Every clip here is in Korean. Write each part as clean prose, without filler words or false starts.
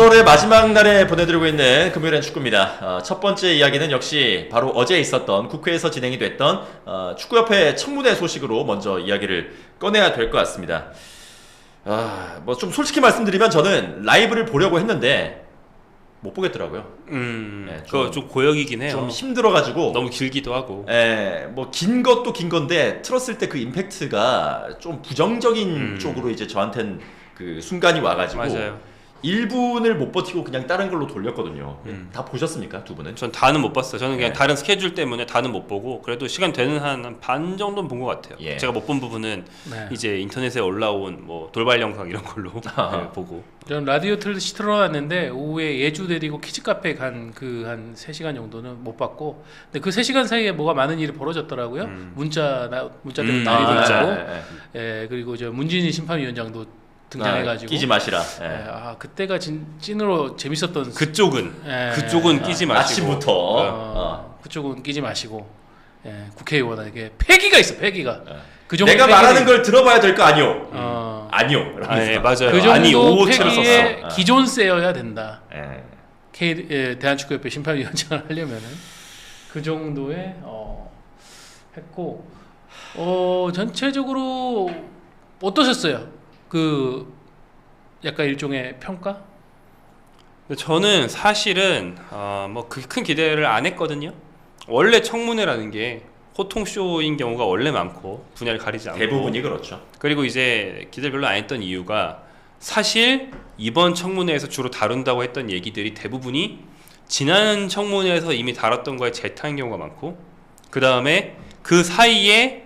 6월의 마지막 날에 보내드리고 있는 금요일엔 축구입니다. 첫 번째 이야기는 역시 바로 어제 있었던 국회에서 진행이 됐던 축구협회 청문회 소식으로 먼저 이야기를 꺼내야 될 것 같습니다. 뭐 좀 솔직히 말씀드리면 저는 라이브를 보려고 했는데 못 보겠더라고요. 네, 그거 좀 고역이긴 해요. 좀 힘들어가지고 너무 길기도 하고. 뭐 긴 것도 긴 건데 틀었을 때 그 임팩트가 좀 부정적인 쪽으로 이제 저한텐 그 순간이 와가지고 맞아요. 1분을 못 버티고 그냥 다른 걸로 돌렸거든요. 다 보셨습니까? 두 분은? 전 다는 못 봤어요. 저는 그냥 네. 다른 스케줄 때문에 다는 못 보고 그래도 시간 되는 한 반 정도는 본 것 같아요. 예. 제가 못 본 부분은 네. 이제 인터넷에 올라온 뭐 돌발 영상 이런 걸로 네, 보고. 전 라디오 틀어놨는데 오후에 예주 데리고 키즈 카페 간 그 한 3시간 정도는 못 봤고, 근데 그 3시간 사이에 뭐가 많은 일이 벌어졌더라고요. 문자 때문에 난리도 나고, 예, 그리고 저 문진희 심판위원장도 등장해가지고 끼지 마시라. 예, 그때가 찐으로 재밌었던 그쪽은 끼지 마시고 아침부터 그쪽은 끼지 마시고, 예, 국회의원에게 패기가 있어. 패기가 그 정도 내가 말하는 걸 들어봐야 될 거 아니오. 아니오. 네, 맞아요. 그 정도 아니, 오호체를 패기에 썼어. 기존 세여야 된다. 예. 대한축구협회 심판위원장을 하려면은 그 정도의 했고, 전체적으로 어떠셨어요? 그 약간 일종의 평가? 저는 사실은 뭐 그 큰 기대를 안 했거든요. 원래 청문회라는 게 호통쇼인 경우가 원래 많고 분야를 가리지 않고 대부분이 그렇죠. 그리고 이제 기대를 별로 안 했던 이유가 사실 이번 청문회에서 주로 다룬다고 했던 얘기들이 대부분이 지난 청문회에서 이미 다뤘던 거에 재타인 경우가 많고, 그 다음에 그 사이에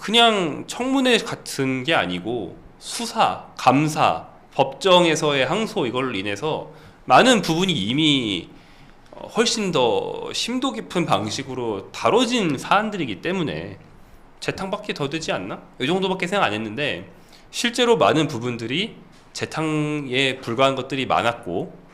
그냥 청문회 같은 게 아니고 수사, 감사, 법정에서의 항소 이걸로 인해서 많은 부분이 이미 훨씬 더 심도 깊은 방식으로 다뤄진 사안들이기 때문에 재탕밖에 더 되지 않나? 이 정도밖에 생각 안 했는데 실제로 많은 부분들이 재탕에 불과한 것들이 많았고,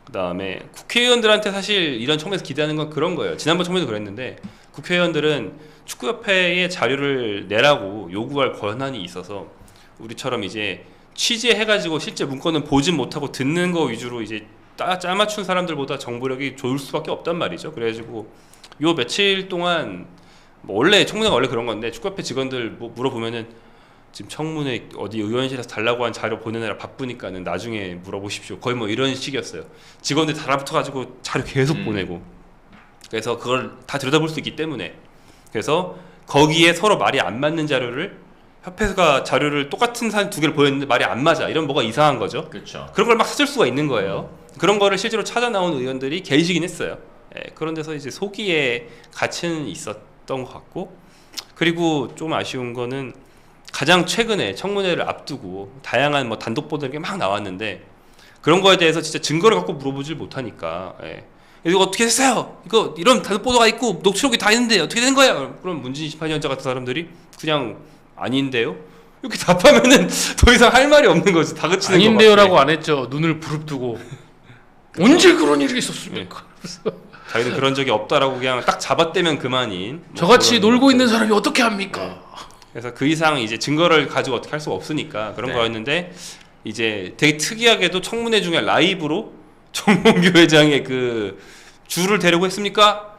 그 다음에 국회의원들한테 사실 이런 청문회에서 기대하는 건 그런 거예요. 지난번 청문회도 그랬는데 국회의원들은 축구협회에 자료를 내라고 요구할 권한이 있어서 우리처럼 이제 취재해가지고 실제 문건은 보진 못하고 듣는 거 위주로 이제 짜맞춘 사람들보다 정보력이 좋을 수밖에 없단 말이죠. 그래가지고 요 며칠 동안 뭐 원래 청문회가 원래 그런 건데 축구협회 직원들 뭐 물어보면은 지금 청문회 어디 의원실에서 달라고 한 자료 보내느라 바쁘니까는 나중에 물어보십시오. 거의 뭐 이런 식이었어요. 직원들 달라붙어가지고 자료 계속 보내고, 그래서 그걸 다 들여다볼 수 있기 때문에, 그래서 거기에 서로 말이 안 맞는 자료를 협회가 자료를 똑같은 사안 두 개를 보였는데 말이 안 맞아, 이런 뭐가 이상한 거죠. 그렇죠. 그런 걸 막 찾을 수가 있는 거예요. 그런 거를 실제로 찾아 나온 의원들이 계시긴 했어요. 그런 데서 이제 소기의 가치는 있었던 것 같고, 그리고 좀 아쉬운 거는 가장 최근에 청문회를 앞두고 다양한 뭐 단독 보도가 막 나왔는데 그런 거에 대해서 진짜 증거를 갖고 물어보질 못하니까, 이거 어떻게 됐어요? 이거 이런 단독 보도가 있고 녹취록이 다 있는데 어떻게 된 거야? 그럼 문진희 심판위원장 같은 사람들이 그냥 아닌데요? 이렇게 답하면은 더 이상 할 말이 없는 거지. 다그치는 거. 아닌데요라고 안 했죠. 눈을 부릅뜨고 언제 그런 일이 있었습니까? 자기는 그런 적이 없다라고 그냥 딱 잡아떼면 그만인. 뭐 저같이 놀고 것들. 있는 사람이 어떻게 합니까? 그래서 그 이상 이제 증거를 가지고 어떻게 할 수가 없으니까 그런 거였는데, 이제 되게 특이하게도 청문회 중에 라이브로 정몽규 회장의 그 주를 대려고 했습니까?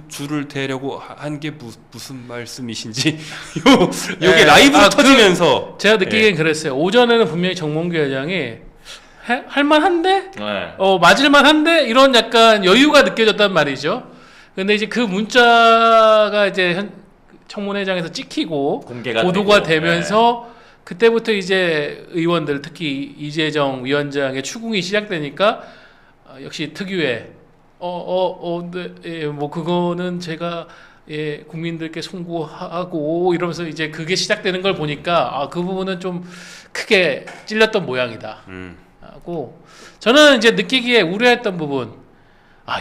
주를 대려고 한 게 무슨 말씀이신지 요게 라이브로 터지면서 제가 느끼기엔 그랬어요. 오전에는 분명히 정몽규 회장이 할만한데? 맞을만한데? 이런 약간 여유가 느껴졌단 말이죠. 근데 이제 그 문자가 이제 청문회장에서 찍히고 공개가 보도가 되고, 되면서 그때부터 이제 의원들, 특히 이재정 위원장의 추궁이 시작되니까 역시 특유의 네, 뭐 그거는 제가 국민들께 송구하고 이러면서 이제 그게 시작되는 걸 보니까 그 부분은 좀 크게 찔렸던 모양이다 하고, 저는 이제 느끼기에 우려했던 부분,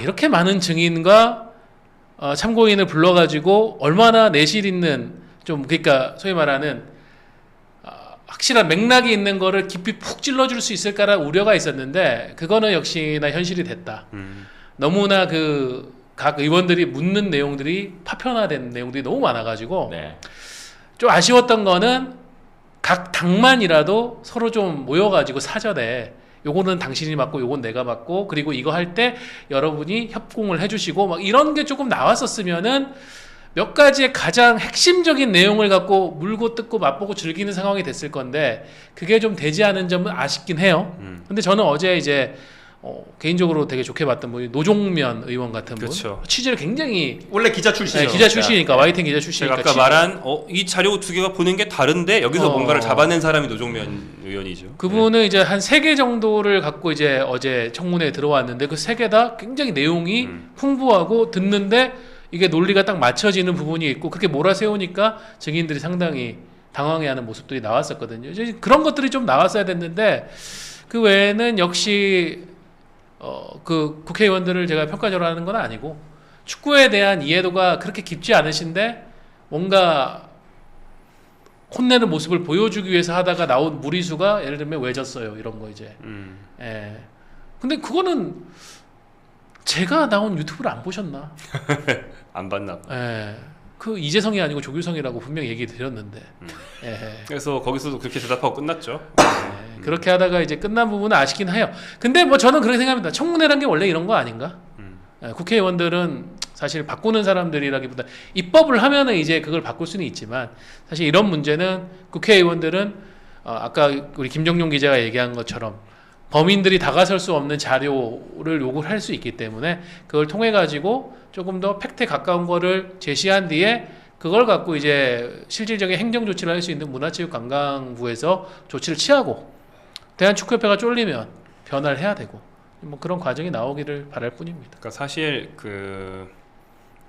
이렇게 많은 증인과 참고인을 불러가지고 얼마나 내실 있는, 좀 그러니까 소위 말하는 확실한 맥락이 있는 거를 깊이 푹 찔러줄 수 있을까라는 우려가 있었는데, 그거는 역시나 현실이 됐다. 너무나 그 각 의원들이 묻는 내용들이 파편화된 내용들이 너무 많아가지고 좀 아쉬웠던 거는 각 당만이라도 서로 좀 모여가지고 사전에 요거는 당신이 맡고 요건 내가 맡고 그리고 이거 할 때 여러분이 협공을 해주시고 막 이런 게 조금 나왔었으면은 몇 가지의 가장 핵심적인 내용을 갖고 물고 뜯고 맛보고 즐기는 상황이 됐을 건데 그게 좀 되지 않은 점은 아쉽긴 해요. 근데 저는 어제 이제 개인적으로 되게 좋게 봤던 분이 노종면 의원 같은 분 그렇죠. 취재를 굉장히 원래 기자 출신이죠. 기자 출신이니까 YTN 기자 출신이니까 제가 아까 말한 이 자료 두 개가 보는 게 다른데 여기서 뭔가를 잡아낸 사람이 노종면 의원이죠. 그분은 이제 한 3개 정도를 갖고 이제 어제 청문회에 들어왔는데 그 3개 다 굉장히 내용이 풍부하고 듣는데 이게 논리가 딱 맞춰지는 부분이 있고 그렇게 몰아세우니까 증인들이 상당히 당황해하는 모습들이 나왔었거든요. 이제 그런 것들이 좀 나왔어야 됐는데 그 외에는 역시 그 국회의원들을 제가 평가절하 하는 건 아니고 축구에 대한 이해도가 그렇게 깊지 않으신데 뭔가 혼내는 모습을 보여주기 위해서 하다가 나온 무리수가 예를 들면 왜 졌어요 이런 거 이제. 예. 근데 그거는 제가 나온 유튜브를 안 보셨나? 안 봤나 봐. 예. 그 이재성이 아니고 조규성이라고 분명히 얘기 드렸는데. 예. 그래서 거기서도 그렇게 대답하고 끝났죠. 예. 그렇게 하다가 이제 끝난 부분은 아쉽긴 해요. 근데 뭐 저는 그렇게 생각합니다. 청문회란 게 원래 이런 거 아닌가? 예. 국회의원들은 사실 바꾸는 사람들이라기보다 입법을 하면은 이제 그걸 바꿀 수는 있지만 사실 이런 문제는 국회의원들은 아까 우리 김정용 기자가 얘기한 것처럼 범인들이 다가설 수 없는 자료를 요구를 할 수 있기 때문에 그걸 통해 가지고 조금 더 팩트에 가까운 거를 제시한 뒤에 그걸 갖고 이제 실질적인 행정 조치를 할 수 있는 문화체육관광부에서 조치를 취하고 대한축구협회가 쫄리면 변화를 해야 되고 뭐 그런 과정이 나오기를 바랄 뿐입니다. 그러니까 사실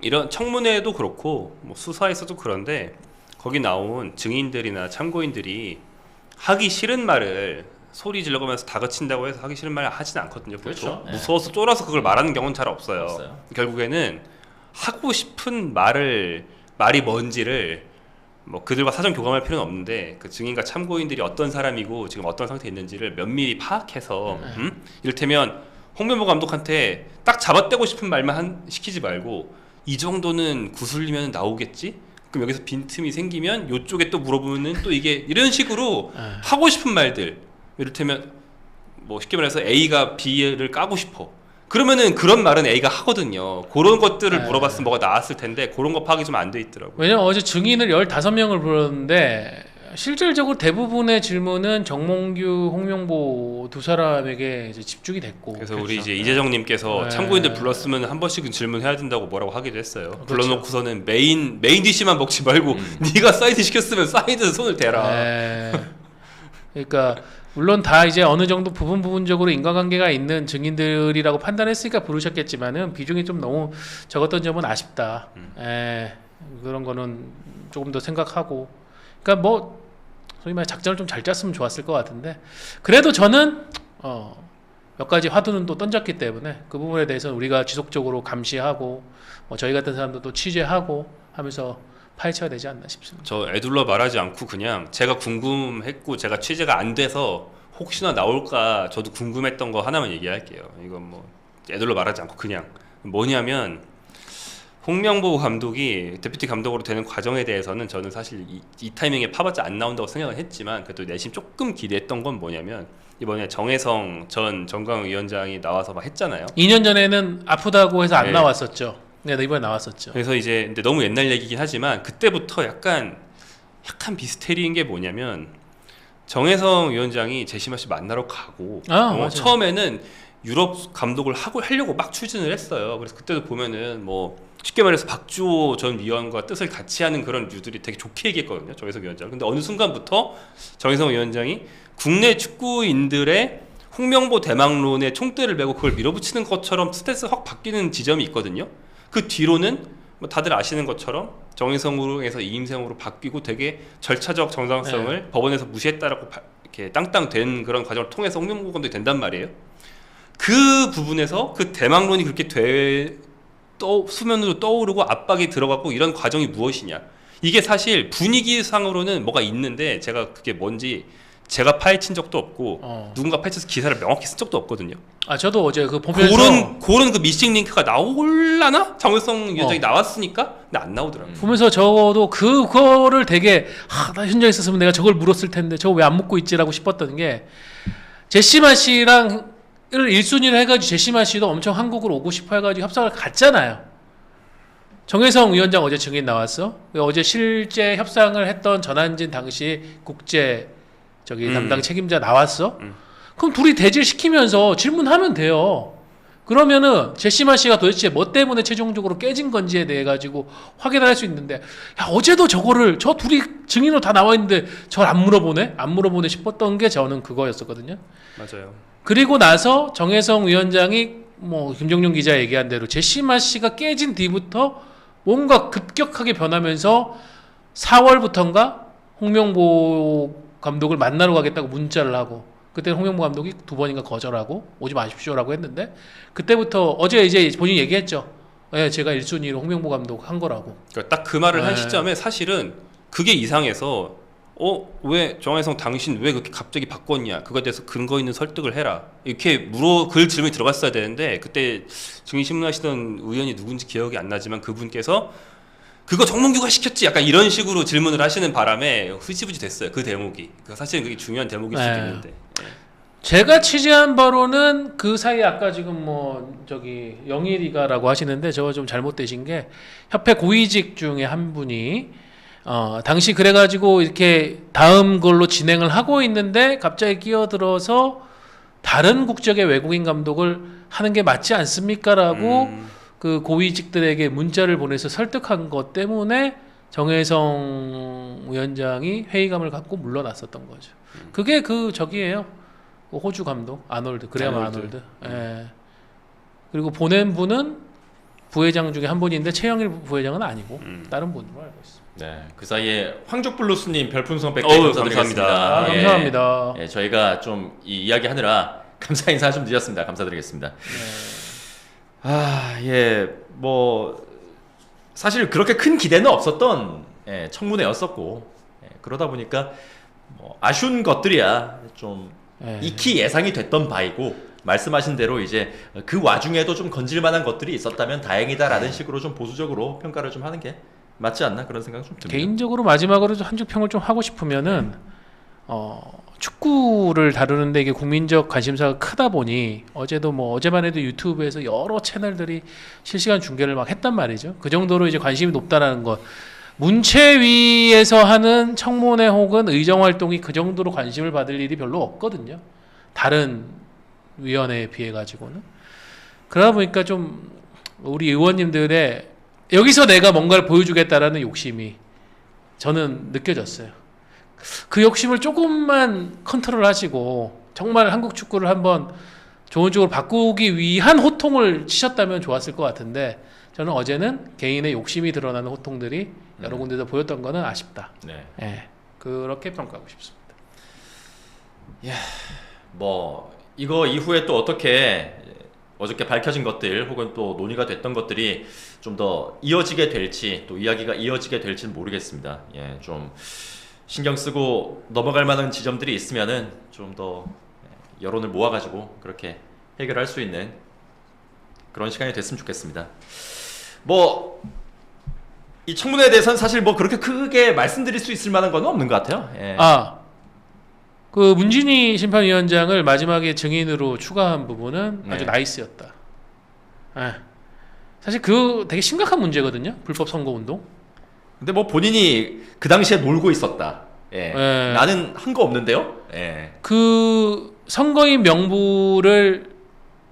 이런 청문회도 그렇고 뭐 수사에서도 그런데 거기 나온 증인들이나 참고인들이 하기 싫은 말을 소리 질러가면서 다그친다고 해서 하기 싫은 말을 하진 않거든요. 보통. 그렇죠. 무서워서 쫄아서 그걸 말하는 경우는 잘 없어요. 없어요. 결국에는 하고 싶은 말이 뭔지를 뭐 그들과 사전 교감할 필요는 없는데 그 증인과 참고인들이 어떤 사람이고 지금 어떤 상태에 있는지를 면밀히 파악해서 이를테면 홍명보 감독한테 딱 잡아떼고 싶은 말만 시키지 말고 이 정도는 구슬리면 나오겠지? 그럼 여기서 빈틈이 생기면 이쪽에 또 물어보면은 또 이게 이런 식으로 하고 싶은 말들 이를테면 뭐 쉽게 말해서 A가 B를 까고 싶어 그러면은 그런 말은 A가 하거든요. 그런 것들을 물어봤으면 뭐가 나왔을 텐데 그런 거 파악이 좀 안 돼 있더라고요. 왜냐면 어제 증인을 15명을 불렀는데 실질적으로 대부분의 질문은 정몽규, 홍명보 두 사람에게 이제 집중이 됐고 그래서 우리 이제 이재정님께서 네. 참고인들 불렀으면 한 번씩은 질문해야 된다고 뭐라고 하기도 했어요. 그렇죠. 불러놓고서는 메인 디시만 먹지 말고 네가 사이드 시켰으면 사이드 손을 대라. 네. 그러니까 물론 다 이제 어느 정도 부분적으로 인과관계가 있는 증인들이라고 판단했으니까 부르셨겠지만은 비중이 좀 너무 적었던 점은 아쉽다. 그런 거는 조금 더 생각하고. 그러니까 뭐 소위 말해 작전을 좀 잘 짰으면 좋았을 것 같은데 그래도 저는 몇 가지 화두는 또 던졌기 때문에 그 부분에 대해서는 우리가 지속적으로 감시하고 뭐 저희 같은 사람들도 취재하고 하면서 파헤쳐야 되지 않나 싶습니다. 저 애둘러 말하지 않고 그냥 제가 궁금했고 제가 취재가 안 돼서 혹시나 나올까 저도 궁금했던 거 하나만 얘기할게요. 이건 뭐 애둘러 말하지 않고 그냥 뭐냐면 홍명보 감독이 데프티 감독으로 되는 과정에 대해서는 저는 사실 이 타이밍에 파봤자 안 나온다고 생각을 했지만 그래도 내심 조금 기대했던 건 뭐냐면 이번에 정혜성 전 정강위원장이 나와서 막 했잖아요. 2년 전에는 아프다고 해서 안 네. 나왔었죠. 네, 이번에 나왔었죠. 그래서 이제 근데 너무 옛날 얘기긴 하지만 그때부터 약간 미스테리인 게 뭐냐면 정혜성 위원장이 제시마 씨 만나러 가고 맞아요. 처음에는 유럽 감독을 하려고 막 추진을 했어요. 그래서 그때도 보면은 뭐 쉽게 말해서 박주호 전 위원과 뜻을 같이 하는 그런 류들이 되게 좋게 얘기했거든요. 정혜성 위원장. 근데 어느 순간부터 정혜성 위원장이 국내 축구인들의 홍명보 대망론에 총대를 메고 그걸 밀어붙이는 것처럼 스탠스 확 바뀌는 지점이 있거든요. 그 뒤로는 뭐 다들 아시는 것처럼 정혜성으로에서 이임생으로 바뀌고 되게 절차적 정당성을 법원에서 무시했다라고 이렇게 땅땅 된 그런 과정을 통해서 홍명보 감독이 된단 말이에요. 그 부분에서 그 대망론이 그렇게 수면으로 떠오르고 압박이 들어가고 이런 과정이 무엇이냐. 이게 사실 분위기상으로는 뭐가 있는데 제가 그게 뭔지 제가 파헤친 적도 없고 누군가 파헤쳐서 기사를 명확히 쓴 적도 없거든요. 저도 어제 그 보면서 그런 그 미싱 링크가 나올라나? 정혜성 위원장이 나왔으니까 근데 안 나오더라고요. 보면서 저도 그거를 되게 나 현장에 있었으면 내가 저걸 물었을 텐데 저거 왜 안 묻고 있지라고 싶었던 게 제시마 씨랑 1순위를 해가지고 제시마 씨도 엄청 한국으로 오고 싶어 해가지고 협상을 갔잖아요. 정혜성 위원장 어제 증인 나왔어. 어제 실제 협상을 했던 전한진 당시 국제 담당 책임자 나왔어. 그럼 둘이 대질시키면서 질문하면 돼요. 그러면은 제시마 씨가 도대체 뭐 때문에 최종적으로 깨진 건지에 대해 가지고 확인을 할 수 있는데, 야 어제도 저거를 저 둘이 증인으로 다 나와 있는데 저걸 안 물어보네 싶었던 게 저는 그거였었거든요. 맞아요. 그리고 그리고 나서 정혜성 위원장이 뭐 김종윤 기자 얘기한 대로 제시마 씨가 깨진 뒤부터 뭔가 급격하게 변하면서 4월부터인가 홍명보 감독을 만나러 가겠다고 문자를 하고, 그때 홍명보 감독이 2번인가 거절하고 오지 마십시오라고 했는데, 그때부터 어제 이제 본인이 얘기했죠. 예, 제가 1순위로 홍명보 감독 한 거라고. 그러니까 딱 그 말을 한 네. 시점에 사실은 그게 이상해서 왜 정혜성 당신 왜 그렇게 갑자기 바꿨냐, 그거에 대해서 근거 있는 설득을 해라, 이렇게 그 질문이 들어갔어야 되는데, 그때 증인신문 하시던 의원이 누군지 기억이 안 나지만 그분께서 그거 정몽규가 시켰지 약간 이런 식으로 질문을 하시는 바람에 흐지부지 됐어요, 그 대목이. 사실은 그게 중요한 대목일 수도 네. 있는데. 제가 취재한 바로는 그 사이에 아까 지금 영일이가라고 하시는데 저거 좀 잘못되신 게, 협회 고위직 중에 한 분이 당시 그래가지고 이렇게 다음 걸로 진행을 하고 있는데 갑자기 끼어들어서 다른 국적의 외국인 감독을 하는 게 맞지 않습니까라고 그 고위직들에게 문자를 보내서 설득한 것 때문에 정혜성 위원장이 회의감을 갖고 물러났었던 거죠. 그게 저기예요. 호주 감독 아놀드, 그레엄 아놀드. 예. 그리고 보낸 분은 부회장 중에 한 분인데 최영일 부회장은 아니고 다른 분으로 알고 있습니다. 네, 그 사이에 황족블루스님 별풍선 100개 어우, 감사드리겠습니다. 감사합니다. 예. 감사합니다. 예, 저희가 좀 이 이야기 하느라 감사 인사 좀 드렸습니다. 감사드리겠습니다. 뭐 사실 그렇게 큰 기대는 없었던 청문회였었고, 그러다 보니까 뭐 아쉬운 것들이야 좀 익히 예상이 됐던 바이고, 말씀하신 대로 이제 그 와중에도 좀 건질만한 것들이 있었다면 다행이다라는 식으로 좀 보수적으로 평가를 좀 하는 게 맞지 않나, 그런 생각 좀 듭니다. 개인적으로 마지막으로 한 줄 평을 좀 하고 싶으면은 축구를 다루는데 이게 국민적 관심사가 크다 보니 어제도 어제만 해도 유튜브에서 여러 채널들이 실시간 중계를 막 했단 말이죠. 그 정도로 이제 관심이 높다라는 것. 문체위에서 하는 청문회 혹은 의정 활동이 그 정도로 관심을 받을 일이 별로 없거든요. 다른 위원회에 비해 가지고는. 그러다 보니까 좀 우리 의원님들의 여기서 내가 뭔가를 보여주겠다라는 욕심이 저는 느껴졌어요. 그 욕심을 조금만 컨트롤 하시고 정말 한국 축구를 한번 좋은 쪽으로 바꾸기 위한 호통을 치셨다면 좋았을 것 같은데, 저는 어제는 개인의 욕심이 드러나는 호통들이 여러 군데서 보였던 거는 아쉽다. 네. 예, 그렇게 평가하고 싶습니다. 뭐 이거 이후에 또 어떻게 어저께 밝혀진 것들 혹은 또 논의가 됐던 것들이 좀 더 이어지게 될지, 또 이야기가 이어지게 될지는 모르겠습니다. 예, 좀 신경 쓰고 넘어갈 만한 지점들이 있으면은 좀 더 여론을 모아가지고 그렇게 해결할 수 있는 그런 시간이 됐으면 좋겠습니다. 뭐 이 청문회에 대해서는 사실 뭐 그렇게 크게 말씀드릴 수 있을 만한 건 없는 것 같아요. 예. 그 문진희 심판위원장을 마지막에 증인으로 추가한 부분은 아주 나이스였다. 예. 사실 그 되게 심각한 문제거든요. 불법 선거 운동. 근데 뭐 본인이 그 당시에 놀고 있었다. 예. 예. 나는 한 거 없는데요. 예. 그 선거인 명부를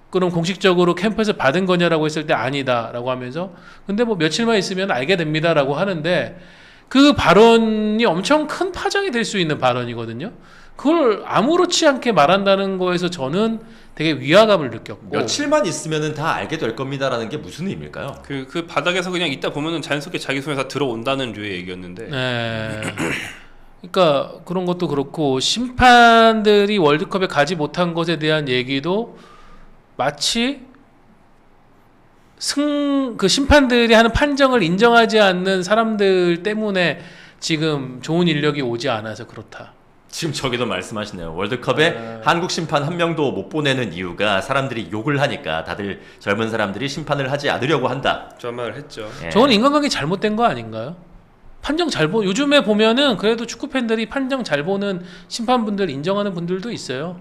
그럼 공식적으로 캠프에서 받은 거냐라고 했을 때 아니다라고 하면서, 근데 뭐 며칠만 있으면 알게 됩니다라고 하는데, 그 발언이 엄청 큰 파장이 될 수 있는 발언이거든요. 그걸 아무렇지 않게 말한다는 거에서 저는 되게 위화감을 느꼈고. 며칠만 있으면은 다 알게 될 겁니다라는 게 무슨 의미일까요? 그 바닥에서 그냥 있다 보면은 자연스럽게 자기 손에 다 들어온다는 류의 얘기였는데. 네. 그러니까 그런 것도 그렇고, 심판들이 월드컵에 가지 못한 것에 대한 얘기도 마치 그 심판들이 하는 판정을 인정하지 않는 사람들 때문에 지금 좋은 인력이 오지 않아서 그렇다. 지금 저기도 말씀하시네요. 월드컵에 한국 심판 한 명도 못 보내는 이유가 사람들이 욕을 하니까 다들 젊은 사람들이 심판을 하지 않으려고 한다. 저 말을 했죠. 예. 저건 인간관계 잘못된 거 아닌가요? 판정 요즘에 보면은 그래도 축구 팬들이 판정 잘 보는 심판분들 인정하는 분들도 있어요.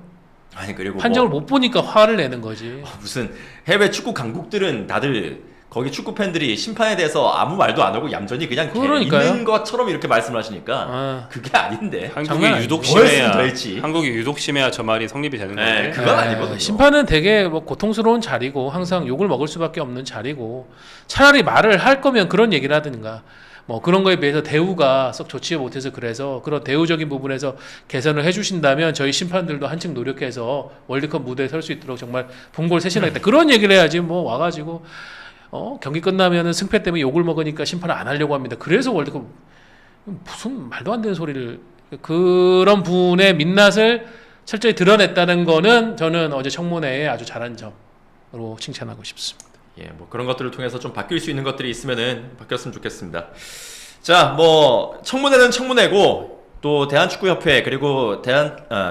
아니 그리고 판정을 뭐 못 보니까 화를 내는 거지. 무슨 해외 축구 강국들은 다들 거기 축구 팬들이 심판에 대해서 아무 말도 안 하고 얌전히 그냥 그러니까요. 있는 것처럼 이렇게 말씀을 하시니까 아. 그게 아닌데. 한국이 장난 유독 아니지. 뭐 했으면 심해야 더 했지. 한국이 유독 심해야 저 말이 성립이 되는 네, 건데. 그건 아니거든요. 심판은 되게 뭐 고통스러운 자리고 항상 욕을 먹을 수밖에 없는 자리고 차라리 말을 할 거면 그런 얘기를 하든가 뭐 그런 거에 비해서 대우가 썩 좋지 못해서 그래서 그런 대우적인 부분에서 개선을 해주신다면 저희 심판들도 한층 노력해서 월드컵 무대에 설 수 있도록 정말 본골세신하겠다 그런 얘기를 해야지 뭐 와가지고 경기 끝나면은 승패 때문에 욕을 먹으니까 심판을 안 하려고 합니다. 그래서 월드컵 무슨 말도 안 되는 소리를 그런 분의 민낯을 철저히 드러냈다는 거는 저는 어제 청문회에 아주 잘한 점으로 칭찬하고 싶습니다. 예, 뭐 그런 것들을 통해서 좀 바뀔 수 있는 것들이 있으면은 바뀌었으면 좋겠습니다. 자, 뭐 청문회는 청문회고 또 대한축구협회 그리고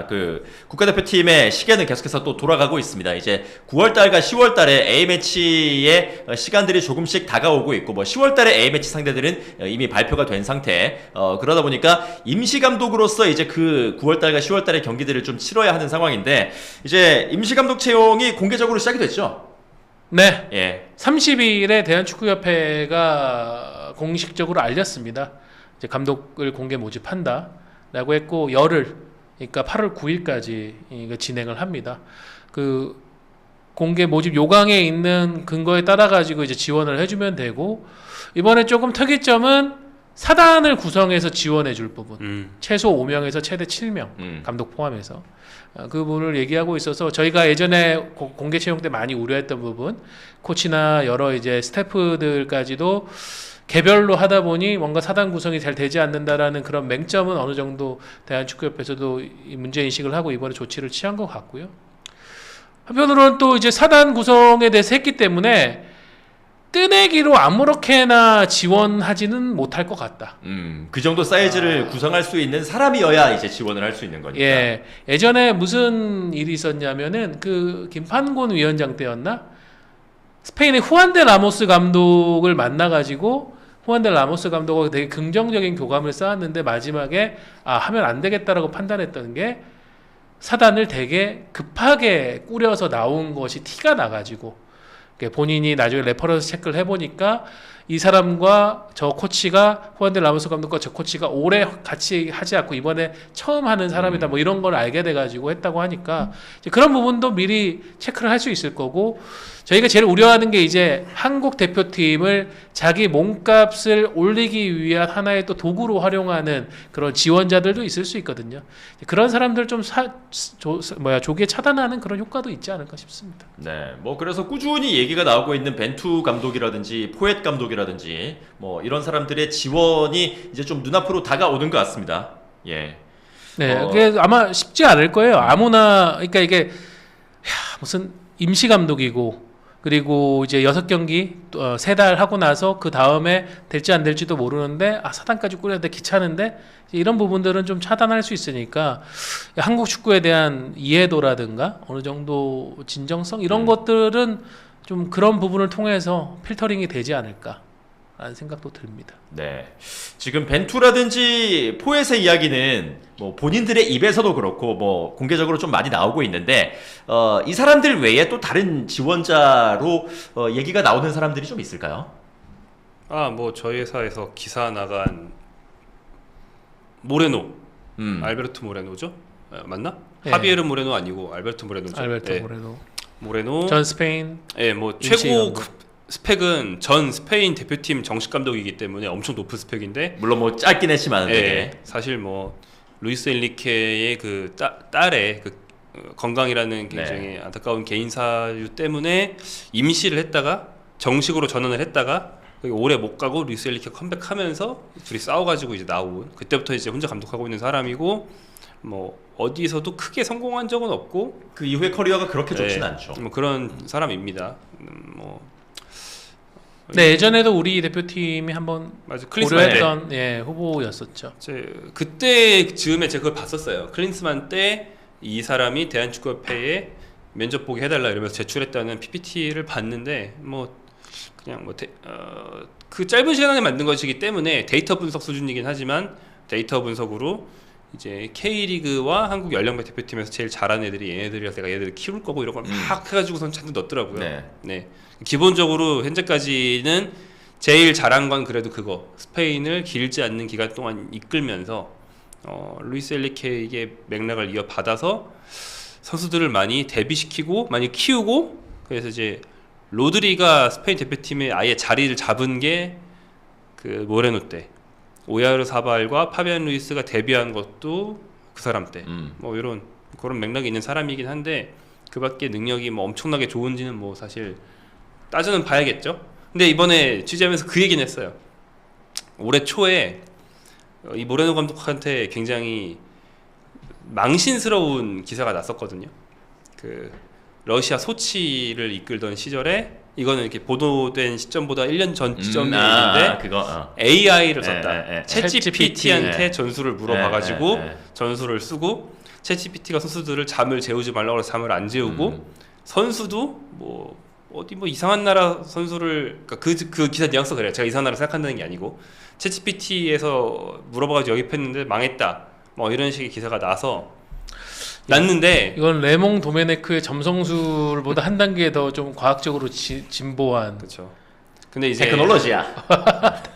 그 국가대표팀의 시계는 계속해서 또 돌아가고 있습니다. 이제 9월달과 10월달에 A매치의 시간들이 조금씩 다가오고 있고 뭐 10월달에 A매치 상대들은 이미 발표가 된 상태. 그러다 보니까 임시감독으로서 이제 그 9월달과 10월달의 경기들을 좀 치러야 하는 상황인데 이제 임시감독 채용이 공개적으로 시작이 됐죠. 네, 예. 30일에 대한축구협회가 공식적으로 알렸습니다. 이제 감독을 공개 모집한다라고 했고 열흘, 그러니까 8월 9일까지 진행을 합니다. 그 공개 모집 요강에 있는 근거에 따라 가지고 이제 지원을 해주면 되고 이번에 조금 특이점은 사단을 구성해서 지원해 줄 부분. 최소 5명에서 최대 7명 감독 포함해서 그 부분을 얘기하고 있어서 저희가 예전에 공개 채용 때 많이 우려했던 부분 코치나 여러 이제 스태프들까지도 개별로 하다 보니 뭔가 사단 구성이 잘 되지 않는다라는 그런 맹점은 어느 정도 대한축구협회에서도 문제 인식을 하고 이번에 조치를 취한 것 같고요. 한편으로는 또 이제 사단 구성에 대해서 했기 때문에 뜨내기로 아무렇게나 지원하지는 못할 것 같다. 그 정도 사이즈를 구성할 수 있는 사람이어야 이제 지원을 할 수 있는 거니까. 예, 예전에 무슨 일이 있었냐면은 그 김판곤 위원장 때였나? 스페인의 후안데 라모스 감독을 만나가지고 후안데 라모스 감독하고 되게 긍정적인 교감을 쌓았는데 마지막에 하면 안 되겠다라고 판단했던 게 사단을 되게 급하게 꾸려서 나온 것이 티가 나가지고 본인이 나중에 레퍼런스 체크를 해보니까 이 사람과 저 코치가 후안데 라모스 감독과 저 코치가 오래 같이 하지 않고 이번에 처음 하는 사람이다 뭐 이런 걸 알게 돼가지고 했다고 하니까 이제 그런 부분도 미리 체크를 할 수 있을 거고 저희가 제일 우려하는 게 이제 한국 대표팀을 자기 몸값을 올리기 위한 하나의 또 도구로 활용하는 그런 지원자들도 있을 수 있거든요. 그런 사람들 좀 조기에 차단하는 그런 효과도 있지 않을까 싶습니다. 네, 뭐 그래서 꾸준히 얘기가 나오고 있는 벤투 감독이라든지 포엣 감독이라든지 뭐 이런 사람들의 지원이 이제 좀 눈앞으로 다가오는 것 같습니다. 예. 네, 그게 아마 쉽지 않을 거예요. 아무나 그러니까 이게 무슨 임시 감독이고 그리고 이제 6경기 3달 하고 나서 그 다음에 될지 안 될지도 모르는데 사단까지 꾸려야 돼 귀찮은데 이런 부분들은 좀 차단할 수 있으니까 한국 축구에 대한 이해도라든가 어느 정도 진정성 이런 것들은 좀 그런 부분을 통해서 필터링이 되지 않을까 라는 생각도 듭니다. 네. 지금 벤투라든지 포엣의 이야기는 뭐 본인들의 입에서도 그렇고 뭐 공개적으로 좀 많이 나오고 있는데 이 사람들 외에 또 다른 지원자로 얘기가 나오는 사람들이 좀 있을까요? 뭐 저희 회사에서 기사 나간 모레노, 알베르토 모레노죠? 맞나? 네. 하비에르 모레노 아니고 알베르토 모레노죠. 알베르토 네. 모레노 전 스페인 뭐 임시 최고 감독. 스펙은 전 스페인 대표팀 정식 감독이기 때문에 엄청 높은 스펙인데 물론 뭐 짧긴 했지만 되게. 사실 뭐 루이스 엔리케의 그 딸의 그 건강이라는 굉장히 안타까운 개인 사유 때문에 임시를 했다가 정식으로 전환을 했다가 오래 못 가고 루이스 엔리케 컴백하면서 둘이 싸워가지고 이제 나온 그때부터 이제 혼자 감독하고 있는 사람이고 뭐 어디서도 크게 성공한 적은 없고 그 이후의 커리어가 그렇게 좋진 않죠. 뭐 그런 사람입니다. 네, 예전에도 우리 대표팀이 한번 맞아 고려했던 후보였었죠. 그때 즈음에 제가 그걸 봤었어요. 클린스만 때 이 사람이 대한축구협회에 면접 보게 해달라 이러면서 제출했다는 PPT를 봤는데 뭐 그냥 그 짧은 시간에 만든 것이기 때문에 데이터 분석 수준이긴 하지만 데이터 분석으로 이제 K리그와 한국 연령배 대표팀에서 제일 잘하는 애들이 얘네들이라서 내가 얘네들을 키울 거고 이런 걸 막 해가지고선 잔뜩 넣었더라고요. 네. 네. 기본적으로 현재까지는 제일 잘한 건 그래도 그거 스페인을 길지 않는 기간 동안 이끌면서 루이스 엘리케에게 맥락을 이어받아서 선수들을 많이 대비시키고 많이 키우고 그래서 이제 로드리가 스페인 대표팀에 아예 자리를 잡은 게 그 모레노 때 오야르사발과 파비안 루이스가 데뷔한 것도 그 사람 때 뭐 이런 그런 맥락이 있는 사람이긴 한데 그밖에 능력이 뭐 엄청나게 좋은지는 뭐 사실 따져는 봐야겠죠. 근데 이번에 취재하면서 그 얘기는 했어요. 올해 초에 이 모레노 감독한테 굉장히 망신스러운 기사가 났었거든요. 그 러시아 소치를 이끌던 시절에 이거는 이렇게 보도된 시점보다 1년 전 시점에 있는데 그거 AI를 썼다. ChatGPT. 챗GPT한테 전술을 물어봐가지고 전술을 쓰고 챗GPT가 선수들을 잠을 재우지 말라고 해서 잠을 안 재우고 선수도 뭐 어디 뭐 이상한 나라 선수를 그러니까 그 기사 뉘앙스가 그래요. 제가 이상한 나라 생각한다는 게 아니고 챗GPT에서 물어봐가지고 영입했는데 망했다. 뭐 이런 식의 기사가 났는데 이건 레몽 도메네크의 점성술보다 한 단계 더 좀 과학적으로 진보한 그렇죠. 근데 이제 테크놀로지야.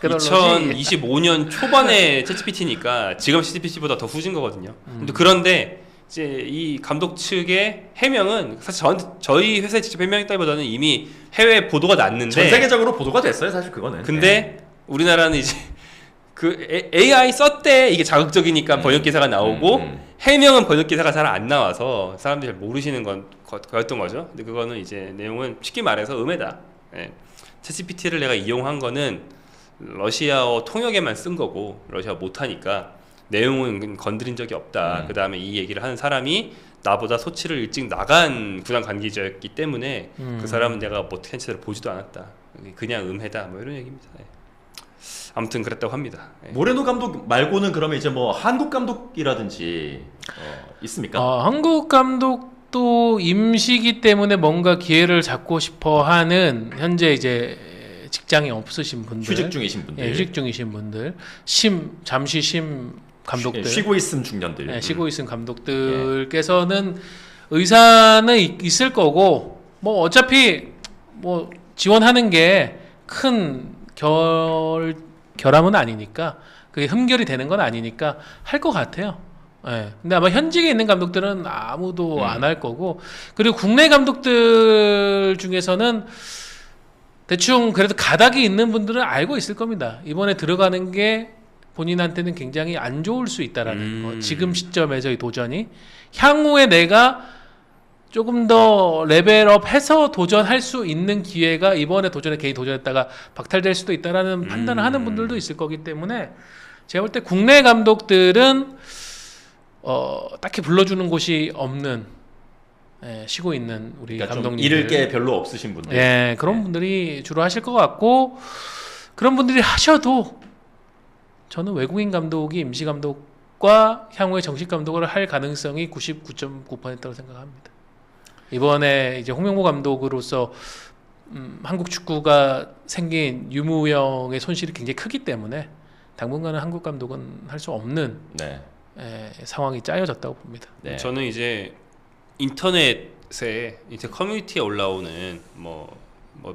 2025년 초반에 챗GPT니까 지금 챗GPT보다 더 후진 거거든요. 그런데 이제 이 감독 측의 해명은 사실 저희 회사에 직접 해명했다기보다는 이미 해외 보도가 났는데 전 세계적으로 보도가 됐어요, 사실 그거는. 근데 우리나라는 이제 그 AI 썼대 이게 자극적이니까 번역 기사가 나오고 해명은 번역 기사가 잘 안 나와서 사람들이 잘 모르시는 거였던 거죠. 근데 그거는 이제 내용은 쉽게 말해서 음해다. 예. 챗GPT를 내가 이용한 거는 러시아어 통역에만 쓴 거고 러시아 못하니까 내용은 건드린 적이 없다. 그 다음에 이 얘기를 하는 사람이 나보다 소치를 일찍 나간 구단 관계자였기 때문에 그 사람은 내가 뭐 텐치를 보지도 않았다. 그냥 음해다. 뭐 이런 얘기입니다. 예. 아무튼 그랬다고 합니다. 예. 모레노 감독 말고는 그러면 이제 뭐 한국 감독이라든지 있습니까? 한국 감독도 임시기 때문에 뭔가 기회를 잡고 싶어하는 현재 이제 직장이 없으신 분들, 휴직 중이신 분들, 휴직 중이신 분들, 잠시 감독들, 쉬고 있음 중년들, 쉬고 있은 감독들께서는 의사는 있을 거고 뭐 어차피 뭐 지원하는 게 큰 결함은 아니니까 그게 흠결이 되는 건 아니니까 할 것 같아요. 근데 아마 현직에 있는 감독들은 아무도 안 할 거고 그리고 국내 감독들 중에서는 대충 그래도 가닥이 있는 분들은 알고 있을 겁니다. 이번에 들어가는 게 본인한테는 굉장히 안 좋을 수 있다라는 거. 지금 시점에서의 도전이 향후에 내가 조금 더 레벨업해서 도전할 수 있는 기회가 이번에 개인 도전했다가 박탈될 수도 있다라는 판단을 하는 분들도 있을 거기 때문에 제가 볼 때 국내 감독들은 딱히 불러주는 곳이 없는 쉬고 있는 우리 그러니까 감독님들, 좀 잃을 게 별로 없으신 분들, 그런 분들이 주로 하실 것 같고 그런 분들이 하셔도 저는 외국인 감독이 임시 감독과 향후에 정식 감독을 할 가능성이 99.9%라고 생각합니다. 이번에 이제 홍명보 감독으로서 한국 축구가 생긴 유무형의 손실이 굉장히 크기 때문에 당분간은 한국 감독은 할 수 없는 상황이 짜여졌다고 봅니다. 네. 저는 이제 인터넷에 이제 커뮤니티에 올라오는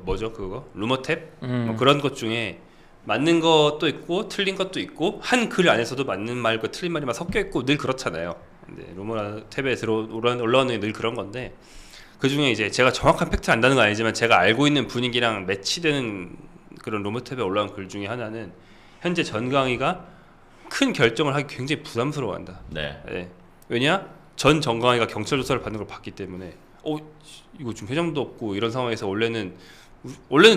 뭐죠 그거 루머탭 뭐 그런 것 중에 맞는 것도 있고 틀린 것도 있고 한 글 안에서도 맞는 말과 틀린 말이 막 섞여 있고 늘 그렇잖아요. 근데 루머 탭에 올라오는 게 늘 그런 건데 그 중에 이제 제가 정확한 팩트를 안다는 건 아니지만 제가 알고 있는 분위기랑 매치되는 그런 루머 탭에 올라온 글 중에 하나는 현재 전광희가 큰 결정을 하기 굉장히 부담스러워한다. 네. 왜냐? 전 정광희가 경찰 조사를 받는 걸 봤기 때문에 이거 좀 회장도 없고 이런 상황에서 원래는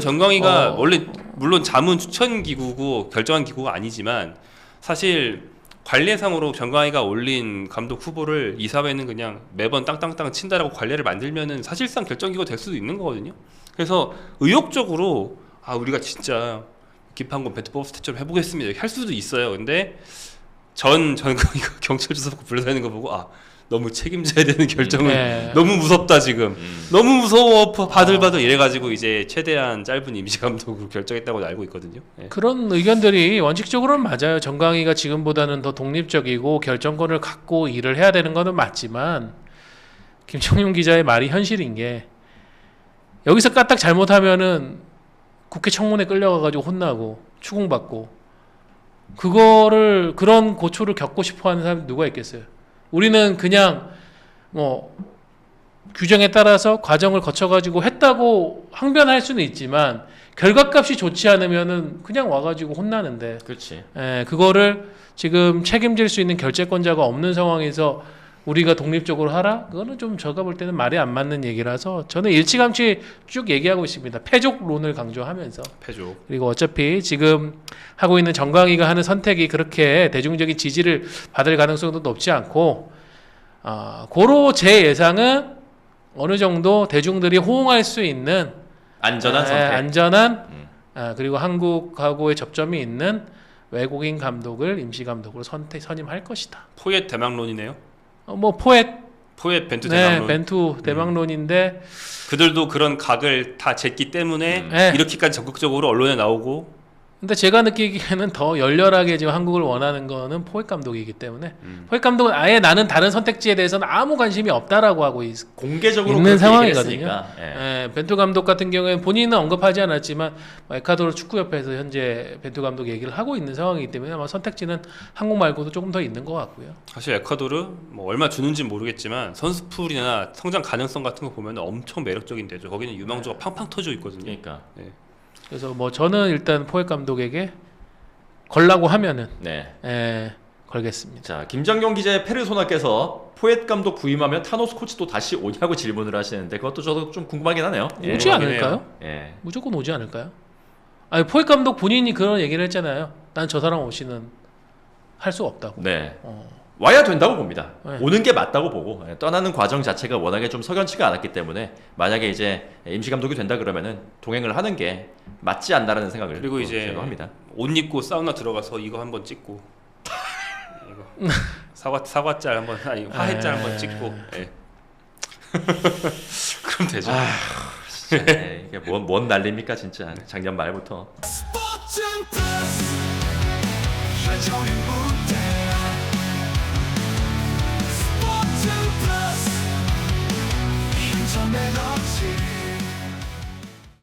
정광희가 원래 물론 자문 추천 기구고 결정한 기구가 아니지만 사실 관례상으로 정광희가 올린 감독 후보를 이사회는 그냥 매번 땅땅땅 친다라고 관례를 만들면은 사실상 결정 기구가 될 수도 있는 거거든요. 그래서 의욕적으로 우리가 진짜 김판곤 배트버스처럼 해보겠습니다 이렇게 할 수도 있어요. 근데 정광희가 경찰 조사 받고 불러다니는 거 보고 너무 책임져야 되는 결정은 네. 너무 무섭다 지금. 너무 무서워 바들바들 이래가지고 이제 최대한 짧은 임시 감독으로 결정했다고 알고 있거든요. 예. 그런 의견들이 원칙적으로는 맞아요. 정강이가 지금보다는 더 독립적이고 결정권을 갖고 일을 해야 되는 거는 맞지만 김청룡 기자의 말이 현실인 게 여기서 까딱 잘못하면은 국회 청문회 끌려가가지고 혼나고 추궁받고 그런 고초를 겪고 싶어하는 사람이 누가 있겠어요? 우리는 그냥 뭐 규정에 따라서 과정을 거쳐가지고 했다고 항변할 수는 있지만 결과값이 좋지 않으면은 그냥 와가지고 혼나는데 그렇지. 그거를 지금 책임질 수 있는 결재권자가 없는 상황에서 우리가 독립적으로 하라? 그거는 좀 제가 볼 때는 말이 안 맞는 얘기라서 저는 일찌감치 쭉 얘기하고 있습니다. 패족론을 강조하면서. 패죠. 그리고 어차피 지금 하고 있는 정강이가 하는 선택이 그렇게 대중적인 지지를 받을 가능성도 높지 않고 고로 제 예상은 어느 정도 대중들이 호응할 수 있는 안전한 선택. 안전한 그리고 한국하고의 접점이 있는 외국인 감독을 임시 감독으로 선임할 것이다. 포엣 대망론이네요. 뭐 포엣 벤투 네, 대망론. 벤투 대망론인데 그들도 그런 각을 다 쟀기 때문에 네. 이렇게까지 적극적으로 언론에 나오고. 근데 제가 느끼기에는 더 열렬하게 지금 한국을 원하는 거는 포획 감독이기 때문에 포획 감독은 아예 나는 다른 선택지에 대해서는 아무 관심이 없다라고 하고 공개적으로 있는 그렇게 상황이거든요. 얘기했으니까. 예. 벤투 감독 같은 경우에는 본인은 언급하지 않았지만 에콰도르 축구협회에서 현재 벤투 감독 얘기를 하고 있는 상황이기 때문에 아마 선택지는 한국 말고도 조금 더 있는 것 같고요. 사실 에콰도르 뭐 얼마 주는지 모르겠지만 선수풀이나 성장 가능성 같은 거 보면 엄청 매력적인 데죠. 거기는 유망주가 팡팡 터져 있거든요. 그러니까. 그래서 뭐 저는 일단 포획 감독에게 걸라고 하면은 네. 걸겠습니다. 자, 김정경 기자의 페르소나께서 포엣 감독 부임하면 타노스 코치도 다시 오냐고 질문을 하시는데 그것도 저도 좀 궁금하긴 하네요. 예. 오지 않을까요? 예. 무조건 오지 않을까요? 아니 포획 감독 본인이 그런 얘기를 했잖아요. 난 저 사람 없이는 할 수 없다고. 네. 와야 된다고 봅니다. 네. 오는 게 맞다고 보고 떠나는 과정 자체가 워낙에 좀 석연치가 않았기 때문에 만약에 이제 임시 감독이 된다 그러면은 동행을 하는 게 맞지 않나라는 생각을 그리고 이제 제가 합니다. 옷 입고 사우나 들어가서 이거 한번 찍고 이거 사과짤 한번 아니 화해짤 한번 찍고. 예. 그럼 되죠. 진짜 이게 뭔 난리입니까 진짜 작년 말부터. 스포츠 플러스 최종의 무대 스포츠 플러스 인터넷 없이